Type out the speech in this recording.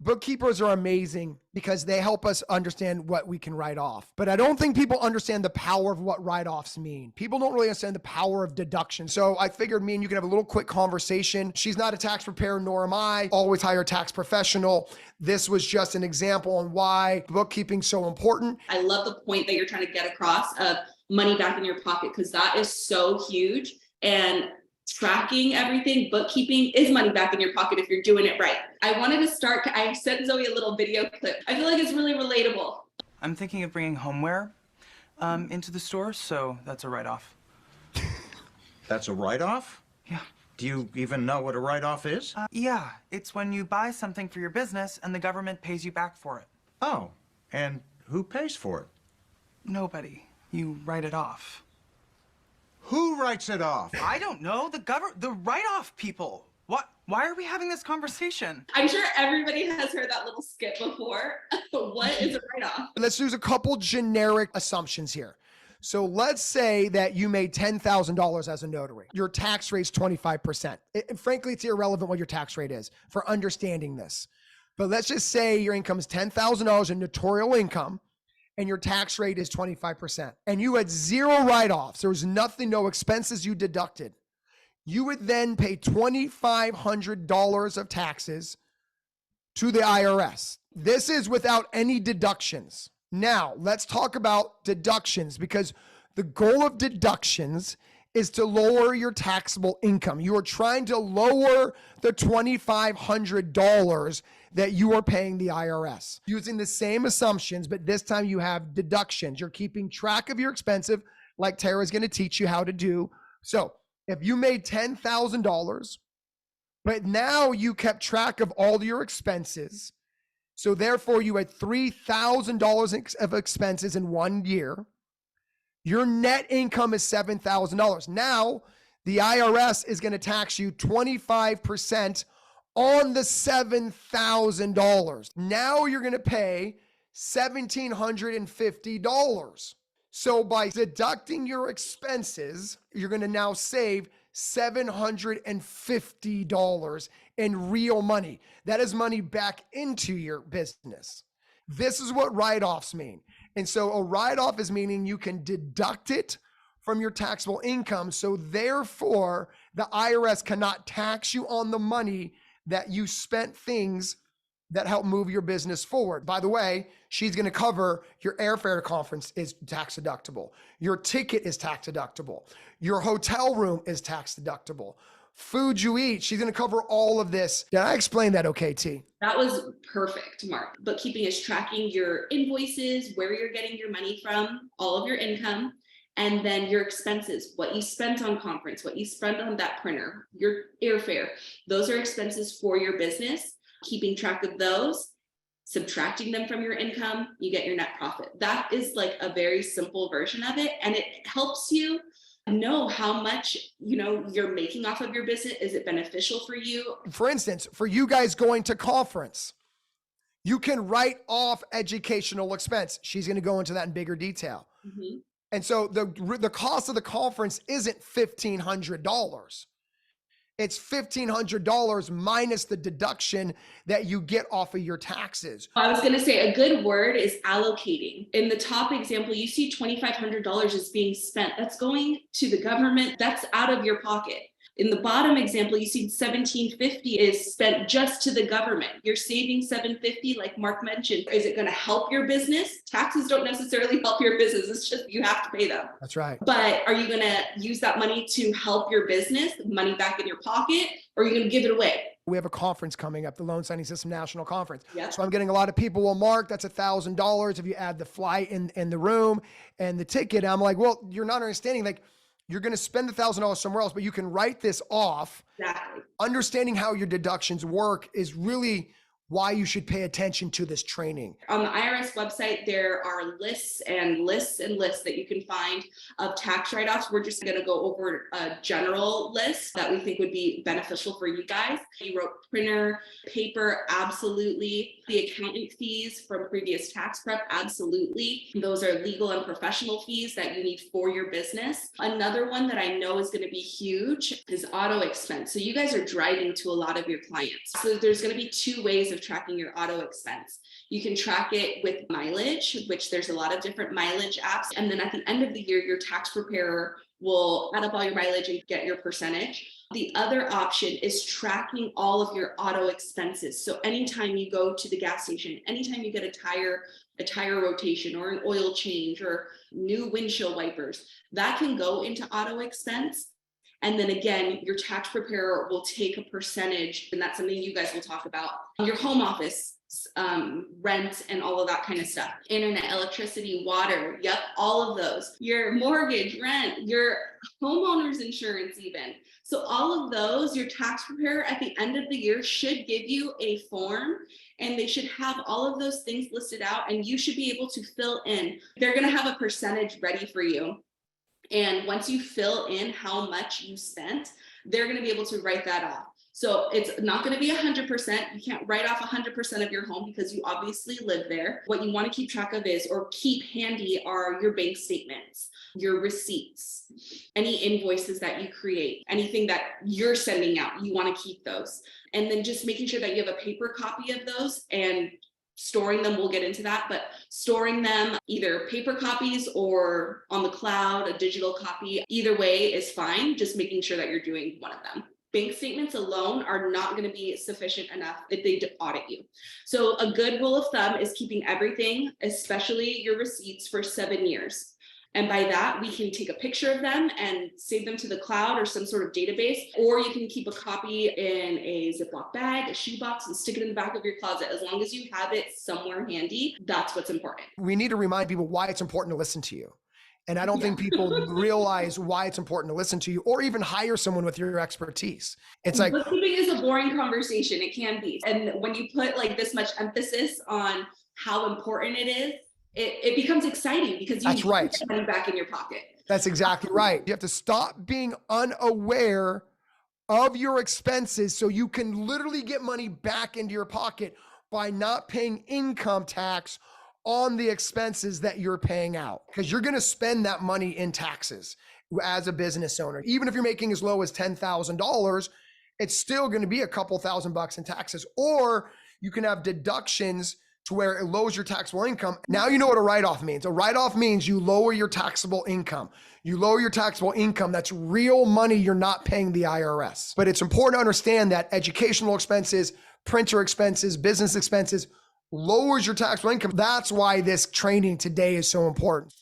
Bookkeepers are amazing because they help us understand what we can write off. But I don't think people understand the power of what write-offs mean. People don't really understand the power of deduction. So I figured me and you can have a little quick conversation. She's not a tax preparer, nor am I. Always hire a tax professional. This was just an example on why bookkeeping is so important. I love the point that you're trying to get across of money back in your pocket, because that is so huge. And tracking everything, bookkeeping is money back in your pocket if you're doing it right. I wanted to start, I sent Zoe a little video clip. I feel like it's really relatable. I'm thinking of bringing homeware into the store, so that's a write-off. That's a write-off? Yeah. Do you even know what a write-off is? Yeah, it's when you buy something for your business and the government pays you back for it. Oh, and who pays for it? Nobody. You write it off. Who writes it off? I don't know. The write-off people. What? Why are we having this conversation? I'm sure everybody has heard that little skit before. What is a write-off? Let's use a couple generic assumptions here. So let's say that you made $10,000 as a notary. Your tax rate's 25%. Frankly, it's irrelevant what your tax rate is for understanding this. But let's just say your income is $10,000 in notarial income, and your tax rate is 25%, and you had zero write-offs. There was nothing, no expenses you deducted. You would then pay $2,500 of taxes to the IRS. This is without any deductions. Now, let's talk about deductions, because the goal of deductions is to lower your taxable income. You are trying to lower the $2,500 that you are paying the IRS using the same assumptions, but this time you have deductions. You're keeping track of your expenses, like Tara's going to teach you how to do. So if you made $10,000, but now you kept track of all your expenses, so therefore you had $3,000 of expenses in 1 year, your net income is $7,000. Now the IRS is going to tax you 25% on the $7,000. Now you're going to pay $1,750. So by deducting your expenses, you're going to now save $750 in real money. That is money back into your business. This is what write-offs mean. And so a write-off is meaning you can deduct it from your taxable income. So therefore, the IRS cannot tax you on the money that you spent things that help move your business forward. By the way, she's going to cover your airfare to conference is tax deductible. Your ticket is tax deductible. Your hotel room is tax deductible. Food you eat, she's going to cover all of this. Did I explain that okay, T? That was perfect, Mark. Bookkeeping is tracking your invoices, where you're getting your money from, all of your income, and then your expenses, what you spent on conference, what you spent on that printer, your airfare. Those are expenses for your business. Keeping track of those, subtracting them from your income, you get your net profit. That is like a very simple version of it. And it helps you know how much, you're making off of your business. Is it beneficial for you? For instance, for you guys going to conference, you can write off educational expense. She's going to go into that in bigger detail. Mm-hmm. And so the cost of the conference isn't $1,500. It's $1,500 minus the deduction that you get off of your taxes. I was going to say a good word is allocating. In the top example, you see $2,500 is being spent. That's going to the government. That's out of your pocket. In the bottom example, you see $1,750 is spent just to the government. You're saving $750, like Mark mentioned. Is it going to help your business? Taxes don't necessarily help your business. It's just you have to pay them. That's right. But are you going to use that money to help your business, money back in your pocket, or are you going to give it away? We have a conference coming up, the Loan Signing System National Conference. Yep. So I'm getting a lot of people, well, Mark, that's $1,000 if you add the flight in the room and the ticket. I'm like, well, you're not understanding, like, you're going to spend $1,000 somewhere else, but you can write this off. Exactly. Understanding how your deductions work is really why you should pay attention to this training. On the IRS website, there are lists and lists and lists that you can find of tax write-offs. We're just going to go over a general list that we think would be beneficial for you guys. You wrote printer, paper, absolutely. The accountant fees from previous tax prep, absolutely. Those are legal and professional fees that you need for your business. Another one that I know is going to be huge is auto expense. So you guys are driving to a lot of your clients. So there's going to be two ways of of tracking your auto expense. You can track it with mileage, which there's a lot of different mileage apps. And then at the end of the year, your tax preparer will add up all your mileage and get your percentage. The other option is tracking all of your auto expenses. So anytime you go to the gas station, anytime you get a tire rotation or an oil change or new windshield wipers, that can go into auto expense. And then again, your tax preparer will take a percentage, and that's something you guys will talk about. Your home office, rent, and all of that kind of stuff. Internet, electricity, water, yep, all of those. Your mortgage, rent, your homeowner's insurance even. So all of those, your tax preparer at the end of the year should give you a form, and they should have all of those things listed out, and you should be able to fill in. They're going to have a percentage ready for you. And once you fill in how much you spent, they're going to be able to write that off. So it's not going to be 100%. You can't write off 100% of your home because you obviously live there. What you want to keep track of is, or keep handy, are your bank statements, your receipts, any invoices that you create, anything that you're sending out, you want to keep those. And then just making sure that you have a paper copy of those and storing them. We'll get into that, but storing them either paper copies or on the cloud, a digital copy, either way is fine. Just making sure that you're doing one of them. Bank statements alone are not going to be sufficient enough if they audit you. So a good rule of thumb is keeping everything, especially your receipts, for 7 years. And by that, we can take a picture of them and save them to the cloud or some sort of database, or you can keep a copy in a Ziploc bag, a shoebox, and stick it in the back of your closet. As long as you have it somewhere handy, that's what's important. We need to remind people why it's important to listen to you. And I don't think people realize why it's important to listen to you or even hire someone with your expertise. It's like, bookkeeping is a boring conversation. It can be. And when you put like this much emphasis on how important it is, it becomes exciting because you get money back in your pocket. That's exactly right. You have to stop being unaware of your expenses so you can literally get money back into your pocket by not paying income tax on the expenses that you're paying out, because you're going to spend that money in taxes as a business owner. Even if you're making as low as $10,000, it's still going to be a couple $1,000 in taxes. Or you can have deductions to where it lowers your taxable income. Now you know what a write-off means. A write-off means you lower your taxable income. You lower your taxable income. That's real money you're not paying the IRS. But it's important to understand that educational expenses, printer expenses, business expenses lowers your taxable income. That's why this training today is so important.